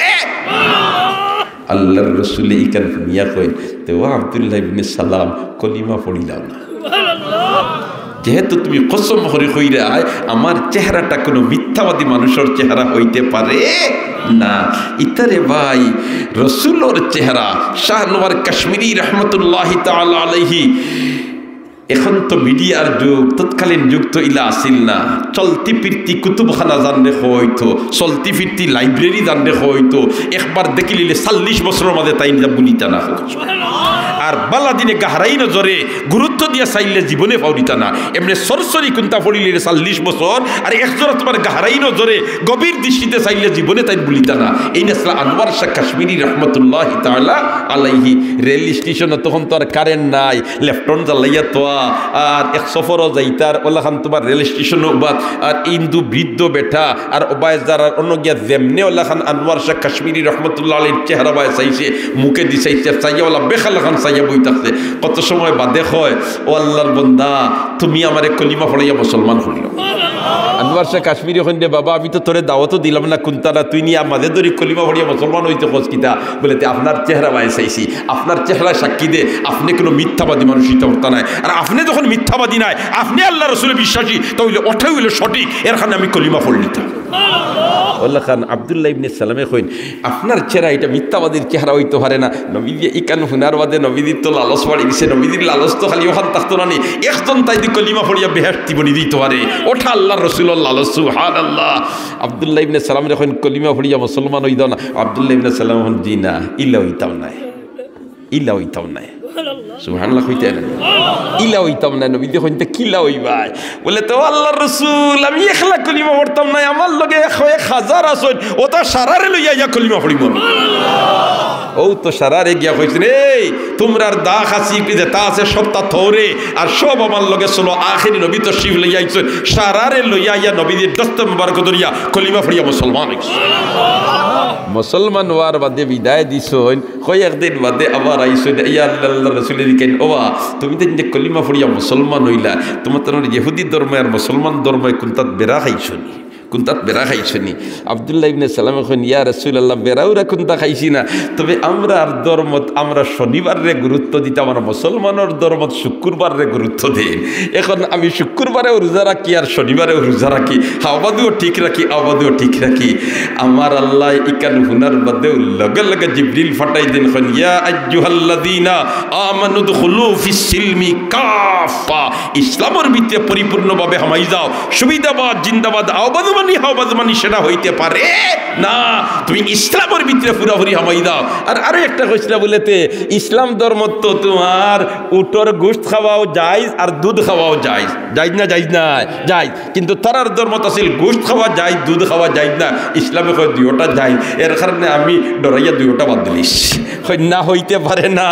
আল্লাহর রাসূল ইকান মিয়া কইন তো আব্দুল্লাহ ইবনে সালাম কলিমা পড়িলাম না সুবহানাল্লাহ যেহেতু তুমি কসম করে কইরা আমার চেহারাটা কোনো মিথ্যাবাদী মানুষের চেহারা হইতে পারে না ইতারে ভাই রাসূলের চেহারা শাহনওয়ার কাশ্মীরি রহমতুল্লাহি তাআলা আলাইহি এখন তো মিডিয়ার যুগ তৎকালীন যুগ তো ইলা আসিল না চলতি ফিরতি কুতুবখানা জানলে হইতো চলতি ফিরতি লাইব্রেরি জানলে হইতো একবার দেখিলে 40 বছরের মধ্যে তাই না বলিতা না আর বালা দিনে গাহরাই নজরে গুরুত্ব দিয়া চাইলে জীবনে পাউরিতা না এমনি সরসরি কুন্তা পড়িলে 40 বছর আর একজোড়া তোমার গাহরাই নজরে গভীর দৃষ্টিতে চাইলে জীবনে তাই বলিতা না এই নেসলা আনোয়ার শাহ কাশ্মীরি রহমতুল্লাহি তাআলা আলাইহি রেল স্টেশনে তখন তো আর কারেন্ট নাই লেফটন জ্বালাইয়া তো আর এক সফরও যাইতার ওলাখান তোমার রেল স্টেশন বাদ আর ইন্দু বৃদ্ধ বেঠা আর ওবায় যারা অন্য গিয়া যেমনে ওলাখান আনোয়ার শাহ কাশ্মীরি রহমতুল্লাহ আলীর চেহারা বায় চাইছে মুখে দি চাইছে চাইয়া ওলা বেখালাখান চাইয়া বই থাকছে কত সময় বাদে হয় ও আল্লাহর বন্দা তুমি আমার কলিমা পড়াইয়া মুসলমান হইল আনোয়ার শাহ কাশ্মীরি হইন দে বাবা আমি তো তোরে দাওয়াতও দিলাম না কুন্তারা তুই নিয়ে আমাদের দরি কলিমা পড়িয়া মুসলমান হইতে খোঁজ কিতা বলে আপনার চেহারা বায় চাইছি আপনার চেহারা সাক্ষী দে আপনি কোনো মিথ্যাবাদী মানুষ হইতে পারতা নাই আর আপনি যখন মিথ্যাবাদী নাই আপনি আল্লাহ রাসূলের বিশ্বাসী তাহলে ওঠাই হইল সঠিক এরখানে আমি কলিমা পড়ে নিতাম আল্লাহ খান আব্দুল্লাহ ইবনে সালামে কইন আপনার চেহারা এটা মিথ্যাবাদীর চেহারা হইতে পারে না নবী ইকান হুনার বাদে নবীদের তো লালস বাড়ি দিছে নবীদের লালস তো খালি ওখান থাকতো না নি একজন তাই দি কলিমা পড়িয়া বেহেশতি বনি দিতে পারে ওঠা আল্লাহর রাসূলের লালস সুবহানাল্লাহ আব্দুল্লাহ ইবনে সালাম যখন কলিমা পড়িয়া মুসলমান হইতো না আব্দুল্লাহ ইবনে সালাম হন জি না ইলা হইতাম না ইলা হইতাম না সুবহানাল্লাহ কইতে না ইলা হইতাম না নবী দেখুন তো কিলা হইবাই বলে তো আল্লাহর রাসূল আমি একলা কলিমা পড়তাম না আমার লগে 1000 আসন ওটা সারারে লইয়া ইয়া কলিমা পড়িব ও তো সারারে গিয়া কইছেন এই তোমরার দা খাসি কি যে তা আছে সবটা থরে আর সব আমার লগে চলো আখেরি নবী তো শিব লইয়া আইছেন সারারে লইয়া ইয়া নবীদের দস্ত মুবারক দরিয়া কলিমা পড়িয়া মুসলমান হইছে মুসলমান হওয়ার বাদে বিদায় দিছেন কয়েকদিন বাদে আবার আইছেন ইয়া আল্লাহর রাসূলের কেন ওয়া তুমি তো যে কলিমা পড়িয়া মুসলমান হইলা তোমার তো ইহুদি ধর্ম আর মুসলমান ধর্ম কোনটা বেরা খাইছনি কোনটা বেড়া খাইছনি আব্দুল্লাহ ইবনে সালাম এখন ইয়া রাসূলুল্লাহ বেড়াওরা কোনটা খাইছি না তবে আমরা আর ধর্মত আমরা শনিবারে গুরুত্ব দিতে আমার মুসলমানের ধর্মত শুক্রবারে গুরুত্ব দেন এখন আমি শুক্রবারেও রোজা রাখি আর শনিবারেও রোজা রাখি আবাদও ঠিক রাখি আবাদও ঠিক রাখি আমার আল্লাহ ইকান হুনার বাদেও লগে লগে জিবরিল ফাটাই দেন খন ইয়া আইয়ুহাল্লাযীনা আমানু দুখুলু ফিস সিলমি কাফা ইসলামের ভিতরে পরিপূর্ণভাবে হামাই যাও সুবিধাবাদ জিন্দাবাদ আবাদ মানি সেটা হইতে পারে না তুমি ইসলামের ভিতরে পুরাপুরি হামাই দাও আর আরো একটা কইছিলা বলেতে ইসলাম ধর্ম তো তোমার উটর গোশত খাওয়াও যায় আর দুধ খাওয়াও যায় যাইজ না যাইজ না যাই কিন্তু তারার ধর্ম তো আছিল গোশত খাওয়া যায় দুধ খাওয়া যায় না ইসলামে কয় দুইটা যায় এর কারণে আমি ডরাইয়া দুইটা বাদ দিলিস না হইতে পারে না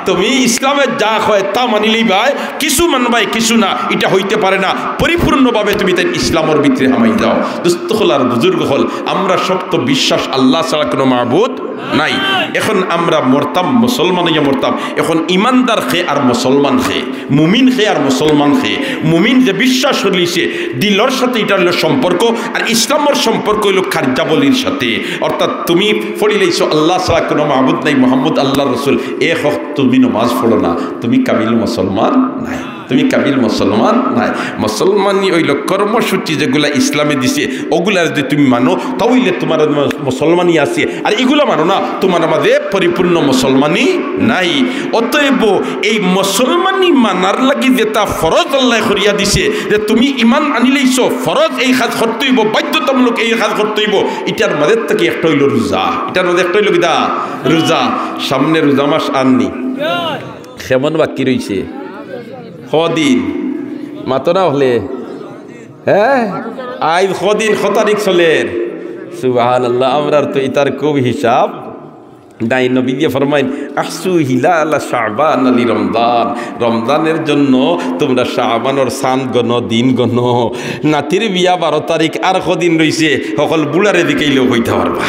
তুমি ইসলামে যা হয় তা মানিলেই ভাই কিছু মানবাই কিছু না এটা হইতে পারে না পরিপূর্ণভাবে তুমি তাই ইসলামের ভিতরে হামাই যাও দোস্ত হল আর বুজুর্গ হল আমরা সব তো বিশ্বাস আল্লাহ ছাড়া কোনো মাবুদ নাই এখন আমরা মরতাম মুসলমান ইয়া মরতাম এখন ইমানদার খে আর মুসলমান খে মুমিন খে আর মুসলমান খে মুমিন যে বিশ্বাস হলিছে দিলর সাথে এটা হলো সম্পর্ক আর ইসলামের সম্পর্ক হইল কার্যাবলীর সাথে অর্থাৎ তুমি পড়িলেইছো আল্লাহ ছাড়া কোনো মাবুদ নাই মোহাম্মদ আল্লাহ রসুল তুমি নমাজ পড়ো না তুমি কামিল মুসলমান নাই তুমি কাবিল মুসলমান নাই মুসলমানই ওইল কর্মসূচি যেগুলা ইসলামে দিছে ওগুলা যদি তুমি মানো তাহলে তোমার মুসলমানই আছে আর এগুলো মানো না তোমার মাঝে পরিপূর্ণ মুসলমানই নাই অতএব এই মুসলমানই মানার লাগি যেটা ফরজ আল্লাহ করিয়া দিছে যে তুমি ইমান আনিলেইছো ফরজ এই কাজ করতে হইব বাধ্যতামূলক এই কাজ করতে হইব এটার মাঝে থেকে একটা হইল রোজা এটার মাঝে একটা হইল কিটা রোজা সামনে রোজা মাস আননি কেমন বাকি রয়েছে কদিন মাতো না হলে হ্যাঁ আজ কদিন 6 তারিখ চলের সুবহানাল্লাহ আমরার তো ইতার খুব হিসাব দাই নবী দিয়ে ফরমাইন আহসু হিলাল শাবান আলি রমজান রমজানের জন্য তোমরা শাবানের চাঁদ গণ দিন গণ নাতির বিয়া 12 তারিখ আর কদিন রইছে সকল বুড়ারে দিকেইলেও হইতে পারবা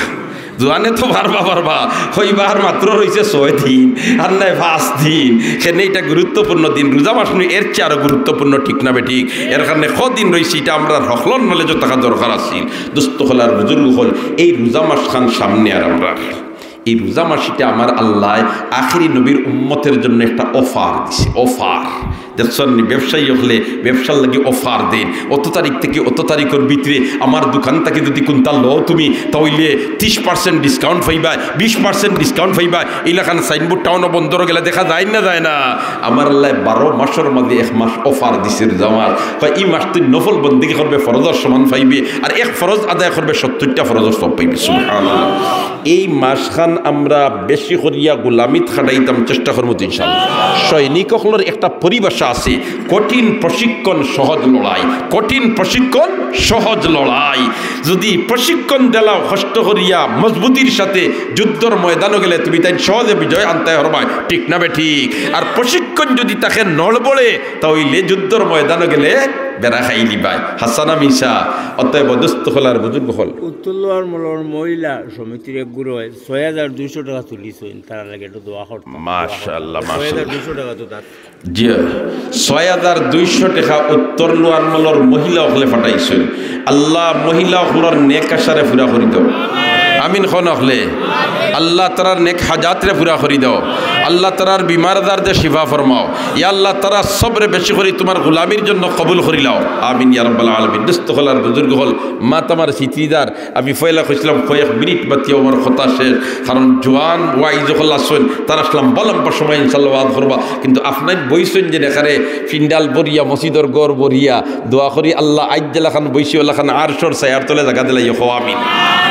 জোয়ানে তো পারবা হইবার মাত্র রয়েছে 6 দিন আর নাই 5 দিন সেখানে এটা গুরুত্বপূর্ণ দিন রোজা মাস এর চেয়ে আরো গুরুত্বপূর্ণ ঠিক না বেঠিক এর কারণে কদিন রয়েছে এটা আমরা হকলন নলেজ থাকা দরকার আছিল দোস্ত হল আর বুজুর্গ হল এই রোজা মাস খান সামনে আর আমরা এই রোজা মাসিটা আমার আল্লাহ আখিরি নবীর উম্মতের জন্য একটা অফার দিছে অফার দেখছেন ব্যবসায়ী হলে ব্যবসার লাগে অফার দেন অত তারিখ থেকে অত তারিখের ভিতরে আমার দোকান থেকে যদি কোনটা লো তুমি তাহলে 30% ডিসকাউন্ট পাইবা 20% ডিসকাউন্ট পাইবা এলাকান সাইনবোর্ড টাউনও বন্দর গেলে দেখা যায় না আমার আল্লাহ 12 মাসের মধ্যে 1 মাস অফার দিছে রোজা মাস এই মাস তুই নফল বন্দিগি করবে ফরজের সমান পাইবে আর এক ফরজ আদায় করবে 70টা ফরজের সব পাইবে সুবহানাল্লাহ এই মাসখান আমরা বেশি করিয়া গোলামিত খাটাইতাম চেষ্টা করবো ইনশাআল্লাহ সৈনিক হলের একটা পরিভাষা আছে কঠিন প্রশিক্ষণ সহজ লড়াই কঠিন প্রশিক্ষণ সহজ লড়াই যদি প্রশিক্ষণ দিলাও কষ্ট করিয়া মজবুতির সাথে যুদ্ধর ময়দানে গেলে তুমি তাই সহজে বিজয় আনতে পারবা ঠিক না বে ঠিক আর প্রশিক্ষণ যদি তাকে নড়বড়ে তাহলে যুদ্ধর ময়দানে গেলে বেড়া খাই দিবাই হাসানা মিশা অতএব দুস্থ হলার বুজুর্গ হল উত্তর মলর মহিলা সমিতির এক গুরু 6200 টাকা তুলিছেন তার লাগে একটু দোয়া করতে মাশাআল্লাহ মাশাআল্লাহ 6200 টাকা তো তার জি 6200 টাকা উত্তর লোয়ার মলর মহিলা হলে ফাটাইছেন আল্লাহ মহিলা হলর নেক আশারে পুরা করে দাও আমিন খন হলে আল্লাহ তারার নেক হাজাতরে পুরা করে দাও আল্লাহ তারার বিমারদারদের শিফা ফরমাও ইয়া আল্লাহ তারা সবরে বেশি করে তোমার গোলামির জন্য কবুল করিলাও আমিন ইয়া রাব্বাল আলামিন দোস্ত হলার বুজুর্গ হল মা তোমার সিতিদার আমি ফয়লা কইছিলাম কয়েক মিনিট বাতি আমার কথা শেষ কারণ জওয়ান ওয়াইজ হল আসেন তারা আসলাম বলম সময় ইনশাআল্লাহ ওয়াজ করবা কিন্তু আপনার বইছেন যে দেখারে ফিন্ডাল বরিয়া মসজিদর গড় বরিয়া দোয়া করি আল্লাহ আইজ্জালা খান বইছি আল্লাহ খান আরশর সায়ার তলে জায়গা দিলাই হো আমিন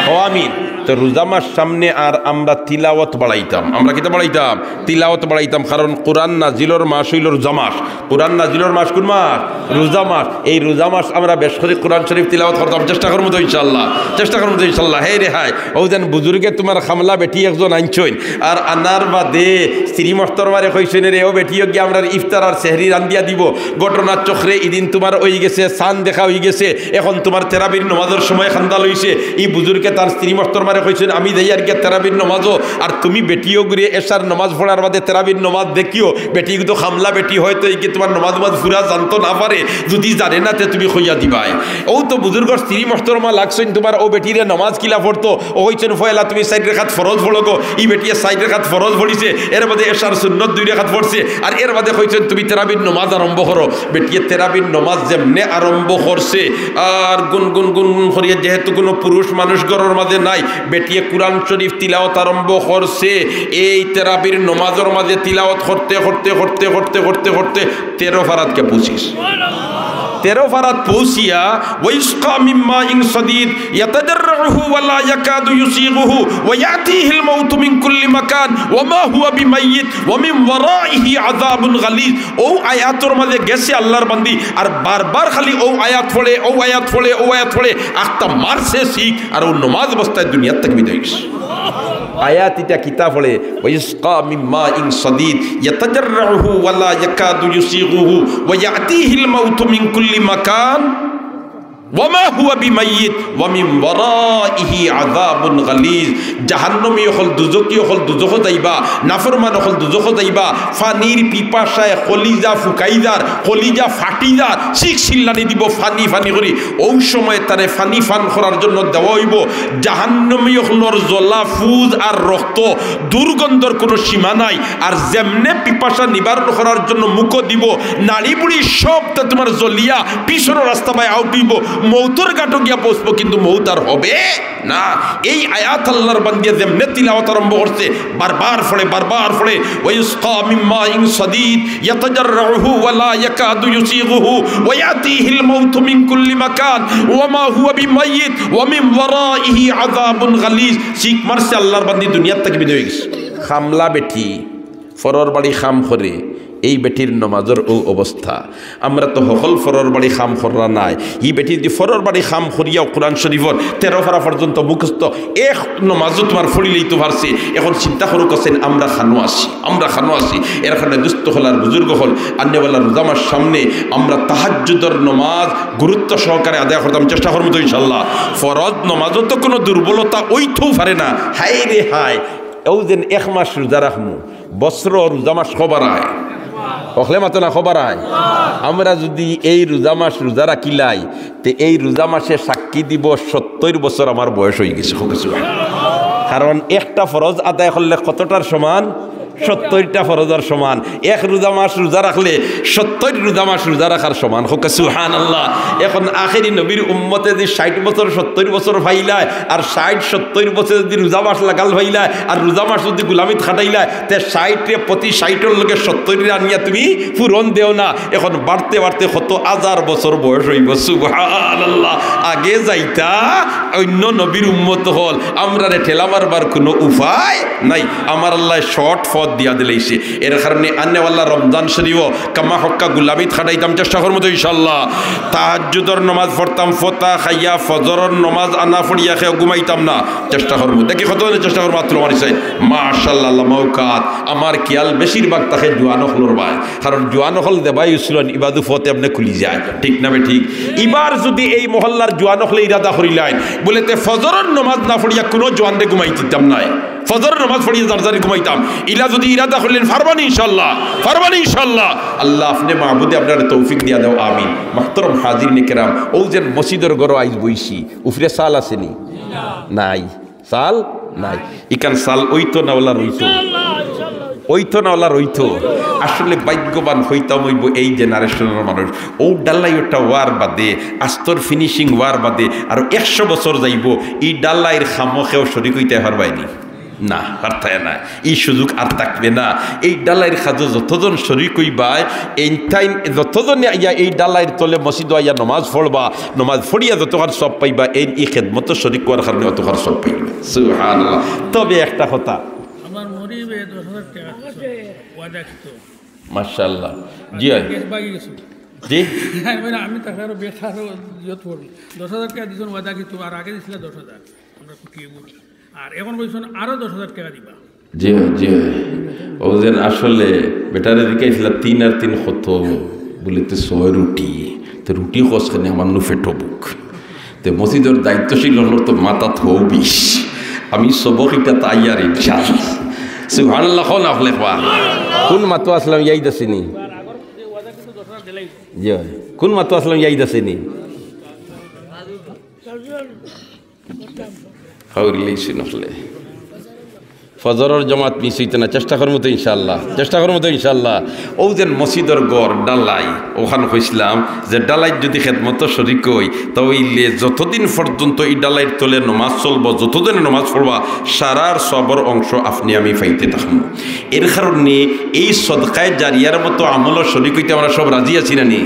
হো আমিন তো রোজা মাস সামনে আর আমরা তিলাওয়াত বাড়াইতাম আমরা কিতা বাড়াইতাম তিলাওয়াত বাড়াইতাম কারণ কোরআন নাজিলর মাস হইল রোজা মাস কোরআন নাজিলর মাস কোন মাস রোজা মাস এই রোজা মাস আমরা বেশ করে কোরআন শরীফ তিলাওয়াত করতাম চেষ্টা করবো তো ইনশাআল্লাহ চেষ্টা করবো তো ইনশাআল্লাহ হে রে হাই ও যেন বুজুর্গে তোমার খামলা বেটি একজন আনছইন আর আনার বাদে স্ত্রী মস্তরমারে কইছেন রে ও বেটিও গিয়ে আমরা ইফতার আর সেহরি রান্দিয়া দিব ঘটনার চক্রে এদিন তোমার ওই গেছে সান দেখা হয়ে গেছে এখন তোমার তেরাবির নমাজের সময় খান্দা লইছে এই বুজুর্গে তার স্ত্রী মস্তরমারে কইছেন আমি দেই আর গিয়ে তেরাবির নমাজও আর তুমি বেটিও ঘুরে এসার নমাজ পড়া করার বাদে তেরাবির নমাজ দেখিও বেটি কিন্তু খামলা বেটি হয়তো এই কি তোমার নমাজ ফুরা জানতো না পারে, যদি জানে না তে তুমি খইয়া দিবাই। ও তো বুজুর্গর স্ত্রী মহতরমা লাগছেন তোমার ও বেটিরে নমাজ কিলা পড়তো, ও হইছেন ফয়লা তুমি 4 রাকাত ফরজ পড়ো গো, ই বেটিয়ে 4 রাকাত ফরজ পড়িছে, এর বাদে এশার সুন্নত 2 রাকাত পড়ছে, আর এর বাদে হইছেন তুমি তেরাবির নমাজ আরম্ভ করো। বেটিয়ে তেরাবির নমাজ যেমনে আরম্ভ করছে আর গুনগুন গুনগুন করিয়া, যেহেতু কোনো পুরুষ মানুষ ঘরের মাঝে নাই, বেটিয়ে কুরআন শরীফ তিলাওয়াত আরম্ভ করছে। এই তেরাবির নমাজের মাঝে তিলাওয়াত করতে করতে করতে করতে করতে করতে 13 ফারাতকে 25 13 ফারাত পৌঁছিয়া ওয়াইসকা মিম্মা ইন সাদীদ ইয়াতাজাররুহু ওয়ালা ইয়াকাদু ইউসিগুহু ওয়া ইয়াতিহিল মাউতু মিন কুল্লি মাকান ওয়া মা হুয়া বিমাইয়িত ওয়া মিন ওয়ারাইহি আযাবুন গালিজ। ও আয়াতের মাঝে গেছে আল্লাহর বান্দি আর বারবার খালি ও আয়াত পড়ে ও আয়াত পড়ে ও আয়াত পড়ে, আখতা মারছে শিখ আর ও নামাজ অবস্থায় দুনিয়া থেকে বিদায় হইছে। আয়াত এটা কিতাব পড়ে ওয়াইসকা মিম্মা ইন সাদীদ ইয়াতাজাররুহু ওয়ালা ইয়াকাদু ইউসিগুহু ওয়া ইয়াতিহিল মাউতু মিন কুল্লি মাকান ওয়া মা হুয়া বিমাইয়িত ওয়া মিন ওয়ারাইহি আযাবুন গালিজ। জাহান্নামী হল দুজকি হল দুজখ যাইবা, নাফরমান হল দুজখ যাইবা, ফানির পিপাসায় কলিজা ফুকাইদার কলিজা ফাটিদার শিখ শিল্লানি দিব ফানি ফানি করি। ওই সময় তারে ফানি ফান করার জন্য দেওয়া হইব জাহান্নামী হলর জ্বলা ফুজ আর রক্ত, দুর্গন্ধর কোনো সীমা নাই। আর যেমনে পিপাসা নিবারণ করার জন্য মুখ দিব, নাড়ি বুড়ি সবটা তোমার জ্বলিয়া পিছনের রাস্তা পায় আউট হইব, মৌতর কাটো গিয়া পৌঁছবো, কিন্তু মৌত আর হবে না। এই আয়াত আল্লাহর বান্দিয়া যেমনে তিলাওয়াত আরম্ভ করছে বারবার ফড়ে ওয়াইসকা মিম্মা ইন সাদীদ ইয়াতাজাররুহু ওয়ালা ইয়াকাদু ইউসিগুহু ওয়া ইয়াতিহিল মাউতু মিন কুল্লি মাকান ওয়া মা হুয়া বিমাইয়িত ওয়া মিন ওয়ারাইহি আযাবুন গালিজ। শিখ মারছে আল্লাহর বান্দি দুনিয়া থেকে বিদায় হয়ে গেছে। খামলা বেটি ফরর বাড়ি খাম করে, এই বেটির নমাজের ও অবস্থা। আমরা তো হকল ফরর বাড়ি খাম খররা নাই, ই বেটি যদি ফরর বাড়ি খাম খরিয়াও কোরআন শরীফর 13 ফারা পর্যন্ত মুখস্থ এক নমাজও তোমার ফড়িলেই তো পারছে। এখন চিন্তা করুক আছেন আমরা খানো আসি এর কারণে দুস্থ হল আর বুজুর্গ হল আন্নেওয়ালা রোজামার সামনে আমরা তাহাজ্জুদের নমাজ গুরুত্ব সহকারে আদায় করতাম চেষ্টা করবো তো ইনশাল্লাহ। ফরজ নমাজও তো কোনো দুর্বলতা ওইতেও পারে না। হাই রে হাই, ও যেন 1 মাস রোজা রাখমু, বছর রোজা মাস খবর আয় অখলে মাতো না খবর আয়। আমরা যদি এই রোজা মাস রোজা রাখিলাই তে এই রোজা মাসে সাক্ষী দিব 70 বছর আমার বয়স হয়ে গেছে। কারণ একটা ফরজ আদায় করলে কতটার সমান? 70টা ফরজের সমান। এক রোজা মাস রোজা রাখলে 70 রোজা মাস রোজা রাখার সমান। হোক সুবহানাল্লাহ। এখন আখেরি নবীর উম্মতে যদি 60 বছর 70 বছর ভাইলায় আর 60-70 বছর যদি রোজা মাস লাগাল ভাইলায় আর রোজা মাস যদি গুলামিত খাটাইলায় তে 60 প্রতি 60 লোকে 70 আনিয়া তুমি পূরণ দেও না। এখন বাড়তে বাড়তে কত হাজার বছর বয়স হইব। সুবহানাল্লাহ। আগে যাইতা অন্য নবীর উম্মত হল, আমরা রে ঠেলা মারবার কোনো উপায় নাই। আমার আল্লাহ শর্ট দিয়া দিলাইছে। এর কারণে আন্নেওয়াল্লা রমজান শরীফ কামা হক্কা গুলামিত খাটাইতাম চেষ্টা করবো তো ইনশাল্লাহ। তাহাজ্জুদের নমাজ পড়তাম, ফতা খাইয়া ফজরের নমাজ আনা পড়িয়া খেয়ে ঘুমাইতাম না, চেষ্টা করবো। দেখি কত চেষ্টা করবো মাত্র মারিছে মাশাআল্লাহ। মৌকাত আমার খেয়াল বেশিরভাগ তাকে জোয়ানখলর ভাই, কারণ জোয়ানখল দেবাই উসলেন ইবাদু ফতে আপনি খুলি যায়, ঠিক না বে ঠিক? এবার যদি এই মহল্লার জোয়ানখলে ইরাদা করিলেন বলে তে ফজরের নমাজ না পড়িয়া কোনো জোয়ানরে ঘুমাই দিতাম নাই, ফজরের নামাজ পড়িয়ে জারজারি ঘুমাইতাম, ইলা যদি ইরাদা করলেন ফারবানি ইনশাল্লাহ। আল্লাহ আপনি মাহবুদে আপনার তৌফিক দিয়া দাও, আমিন। মাহতরম হাজিরিন কেরাম, ও যে মসজিদের ঘর আইজ বইছি উফরে সাল আসেনি? নাই, সাল নাই। ইকান সাল ওইতো না ওলা রইতো আসলে ভাগ্যবান হইতাম হইব এই জেনারেশনের মানুষ। ও ডাল্লাই ওটা ওয়ার বাদে আস্তর ফিনিশিং ওয়ার বাদে আর 100 বছর যাইব এই ডাল্লাইয়ের খামখেও শরিক হইতে পারবাইনি না, পারতায় না। এই সুযোগ আর থাকবে না। এই ডালাইয়ের খাজো যতজন শরিক হইবাই এই টাইম যতজনে আইয়া এই ডালাইয়ের তলে মসজিদ আইয়া নমাজ পড়বা, নমাজ পড়িয়া যতক্ষণ সব পাইবা এই খেদমত শরিক করার কারণে অতক্ষণ সব পাইবা। সুবহানাল্লাহ। তবে একটা কথা আমার মরিবে 10,000 টাকা ওয়াদা ছিল মাশাআল্লাহ। জি জি আমি তাকে আরো বেশি ইয়ত করি 10,000 টাকা দিয়েছেন ওয়াদা কিন্তু আর আগে দিয়েছিল 10,000 আমরা খুঁটিয়ে বলি আর এখন বলছেন আরো 10,000 টাকা দিবা। জি জি ও যেন আসলে বেটারে দিকেছিল 3 আর 3 কত বলিতে 6 রুটি তো রুটি খসখানে আমার নু ফেটো বুক তো মসজিদের দায়িত্বশীল হল তো মাথা থৌ 20 আমি সবক এটা তাইয়ার ইনশাআল্লাহ সুবহানাল্লাহ কোন আফলে খোয়া কোন মাতো আসলাম ইয়াইদ আসেনি জি কোন মাতো আসলাম ইয়াইদ আসেনি হাউরিলেই শুনলে ফজরের জমাত মিস হইতে না চেষ্টা করবো তো ইনশাল্লাহ চেষ্টা করবো তো ইনশাল্লাহ ও যে মসজিদের গড় ডালাই ওখানে কইছিলাম যে ডালাইত যদি খেদমত শরিক হই তাইলে যতদিন পর্যন্ত এই ডালাইয়ের তলে নমাজ চলবো যতদিন নমাজ পড়বা সারার সবর অংশ আপনি আমি পাইতে থাকবো এর কারণে এই সদকায় জারিয়ার মতো আমল শরিক হইতে আমরা সব রাজি আছি না নি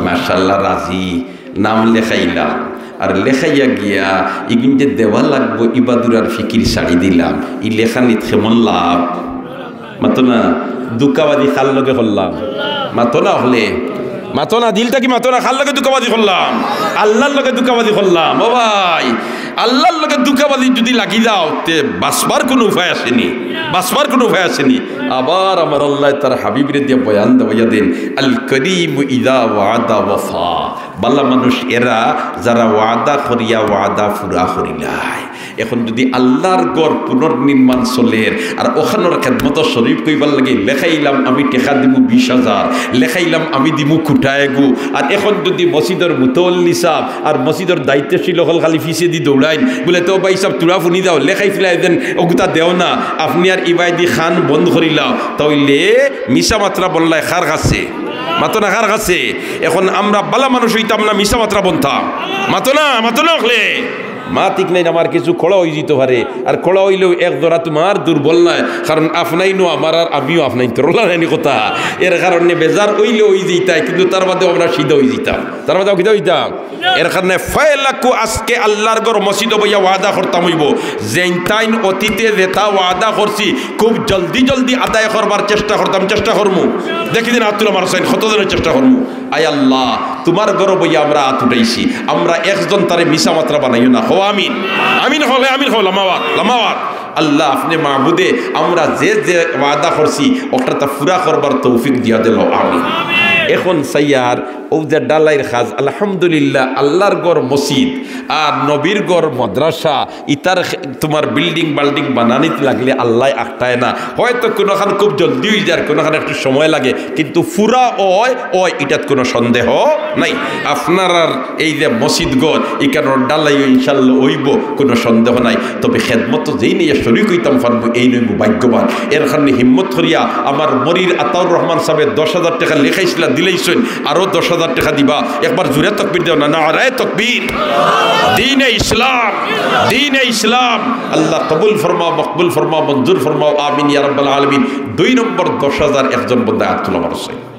মাশাআল্লাহ রাজি নাম লেখাইলাম আর লেখাইয়া গিয়া এগুন যে দেওয়া লাগবো ইবাদুর আর ফিকির শাড়ি দিলাম ই লেখানিত কেমন লাভ মাতো না দুঃখাবাদী খাল লগে করলাম মাতো না হলে মাতো না দিলটা কি মাতো না খাল লগে দুঃখাবাদী করলাম আল্লাহর লগে দুঃখাবাদী করলাম ও ভাই আল্লাহর লগে দুঃখাবাদী যদি লাগি যাও তে বাঁচবার কোনো উপায় আসেনি বাঁচবার কোনো উপায় আসেনি আবার আমার আল্লাহ তার হাবিবরে দিয়ে বয়ান দেওয়া দেন আল করিম ইদা ওয়াদা ওয়াফা বাল্লা মানুষ এরা যারা ওয়াদা করিয়া ওয়াদা ফুরা করিলাই এখন যদি আল্লাহর গড় পুনর্নির্মাণ চলের আর ওখানোর খেদমত শরীফ কইবার লাগে লেখাইলাম আমি টেকা দিমু 20,000 লেখাইলাম আমি দিমু খুঁটায় গু আর এখন যদি মসজিদের মুতল্লি সাহ আর মসজিদের দায়িত্বশীল হল খালি ফিসে দি দৌড়াইন বলে তো ভাই সব তুরা ফুনি দাও লেখাই ফেলাই দেন ওগুতা দেও না আপনি আর ইবাইদি খান বন্ধ করিলাও তাইলে মিশা মাত্রা বললাই খার কাছে মাতো না কার কাছে এখন আমরা বালা মানুষ হইতাম না মিশা মাত্রা বনতাম মাতো না হলে মা ঠিক নাই আমার কিছু খোলা হয়ে যেতে পারে আর খোলা হইলেও এক ধরা তোমার দুর্বল নয় কারণ আপনাই নো আমার আর আমিও আপনাই তোলা নাইনি কথা এর কারণে বেজার হইলে ওই যেতাই কিন্তু তার বাদেও আমরা সিদ্ধ হয়ে যেতাম তার বাদেও কিতা হইতাম এর কারণে ফয়লাকু আজকে আল্লাহর ঘর মসজিদ বইয়া ওয়াদা করতাম হইব যেইটাইন অতীতে যেটা ওয়াদা করছি খুব জলদি আদায় করবার চেষ্টা করমু দেখি দিন আতুল আমার সাইন কতদিনের চেষ্টা করমু আয় আল্লাহ তোমার ঘর বইয়া আমরা হাত উঠাইছি আমরা একজন তারে মিশা মাত্রা বানাইও না আমিন আমিন হলে আমিন হল লামাওয়াত আল্লাহ আপনি মাহবুদে আমরা যে ওয়াদা করছি ওটা তা পুরা করবার তৌফিক দিয়া দিল আমিন এখন সাইয়ার ও যে ডালাইয়ের খাজ আলহামদুলিল্লাহ আল্লাহর গড় মসজিদ আর নবীর গড় মাদ্রাসা ইতার তোমার বিল্ডিং বানানিতে লাগলে আল্লাহ আটটায় না হয়তো কোনোখান খুব জলদি হয়ে যায় কোনোখানে একটু সময় লাগে কিন্তু ফুরা ওয় এটার কোনো সন্দেহ নাই আপনার আর এই যে মসজিদ গড় এখানে ডালাই ইনশাল্লাহ হইব কোনো সন্দেহ নাই তবে খেদমত যেই নিয়ে শরীক হইতাম পারবো এই নইব ভাগ্যবান এর কারণে হিম্মত করিয়া আমার মরির আতাউর রহমান সাহেবের 10,000 টাকা লেখাইছিল দিলেইছেন আরো 10,000 টাকা দিবা একবার জোরে তাকবীর দাও না নারায়ে তাকবীর দ্বীনে ইসলাম আল্লাহ কবুল ফরমাও মকবুল ফরমাও মঞ্জুর ফরমাও আমিন ইয়া রাব্বাল আলামিন 2 নম্বর 10,000 একজন বন্দা আয়াতুল্লাহ মারছে